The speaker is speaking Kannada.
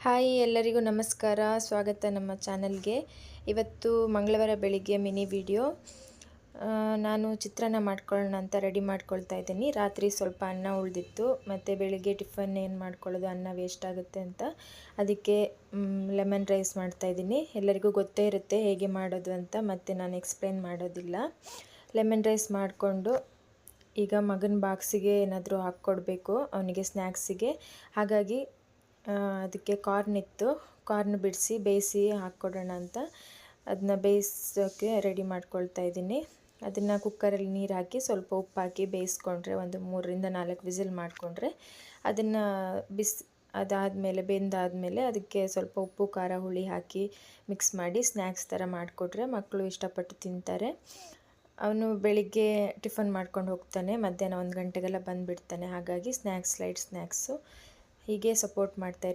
ಹಾಯ್ ಎಲ್ಲರಿಗೂ ನಮಸ್ಕಾರ, ಸ್ವಾಗತ ನಮ್ಮ ಚಾನಲ್ಗೆ. ಇವತ್ತು ಮಂಗಳವಾರ ಬೆಳಿಗ್ಗೆ ಮಿನಿ ವಿಡಿಯೋ. ನಾನು ಚಿತ್ರಾನ್ನ ಮಾಡ್ಕೊಳ್ಳೋಣ ಅಂತ ರೆಡಿ ಮಾಡ್ಕೊಳ್ತಾ ಇದ್ದೀನಿ. ರಾತ್ರಿ ಸ್ವಲ್ಪ ಅನ್ನ ಉಳಿದಿತ್ತು, ಮತ್ತು ಬೆಳಿಗ್ಗೆ ಟಿಫನ್ ಏನು ಮಾಡ್ಕೊಳ್ಳೋದು, ಅನ್ನ ವೇಸ್ಟ್ ಆಗುತ್ತೆ ಅಂತ ಅದಕ್ಕೆ ಲೆಮನ್ ರೈಸ್ ಮಾಡ್ತಾಯಿದ್ದೀನಿ. ಎಲ್ಲರಿಗೂ ಗೊತ್ತೇ ಇರುತ್ತೆ ಹೇಗೆ ಮಾಡೋದು ಅಂತ, ಮತ್ತು ನಾನು ಎಕ್ಸ್ಪ್ಲೇನ್ ಮಾಡೋದಿಲ್ಲ. ಲೆಮನ್ ರೈಸ್ ಮಾಡಿಕೊಂಡು ಈಗ ಮಗನ ಬಾಕ್ಸಿಗೆ ಏನಾದರೂ ಹಾಕ್ಕೊಡ್ಬೇಕು ಅವನಿಗೆ ಸ್ನ್ಯಾಕ್ಸಿಗೆ. ಹಾಗಾಗಿ ಅದಕ್ಕೆ ಕಾರ್ನ್ ಇತ್ತು, ಕಾರ್ನ್ ಬಿಡಿಸಿ ಬೇಯಿಸಿ ಹಾಕ್ಕೊಡೋಣ ಅಂತ ಅದನ್ನ ಬೇಯಿಸೋಕ್ಕೆ ರೆಡಿ ಮಾಡ್ಕೊಳ್ತಾ ಇದ್ದೀನಿ. ಅದನ್ನು ಕುಕ್ಕರಲ್ಲಿ ನೀರು ಹಾಕಿ ಸ್ವಲ್ಪ ಉಪ್ಪು ಹಾಕಿ ಬೇಯಿಸ್ಕೊಂಡ್ರೆ ಒಂದು 3-4 ವಿಸಿಲ್ ಮಾಡಿಕೊಂಡ್ರೆ ಅದನ್ನು ಅದಾದಮೇಲೆ ಬೆಂದಾದಮೇಲೆ ಅದಕ್ಕೆ ಸ್ವಲ್ಪ ಉಪ್ಪು ಖಾರ ಹುಳಿ ಹಾಕಿ ಮಿಕ್ಸ್ ಮಾಡಿ ಸ್ನ್ಯಾಕ್ಸ್ ಥರ ಮಾಡಿಕೊಟ್ರೆ ಮಕ್ಕಳು ಇಷ್ಟಪಟ್ಟು ತಿಂತಾರೆ. ಅವನು ಬೆಳಿಗ್ಗೆ ಟಿಫನ್ ಮಾಡ್ಕೊಂಡು ಹೋಗ್ತಾನೆ, ಮಧ್ಯಾಹ್ನ 1 ಗಂಟೆಗೆಲ್ಲ ಬಂದುಬಿಡ್ತಾನೆ. ಹಾಗಾಗಿ ಲೈಟ್ ಸ್ನ್ಯಾಕ್ಸು ಹೀಗೆ ಸಪೋರ್ಟ್ ಮಾಡ್ತಾಯಿರಿ.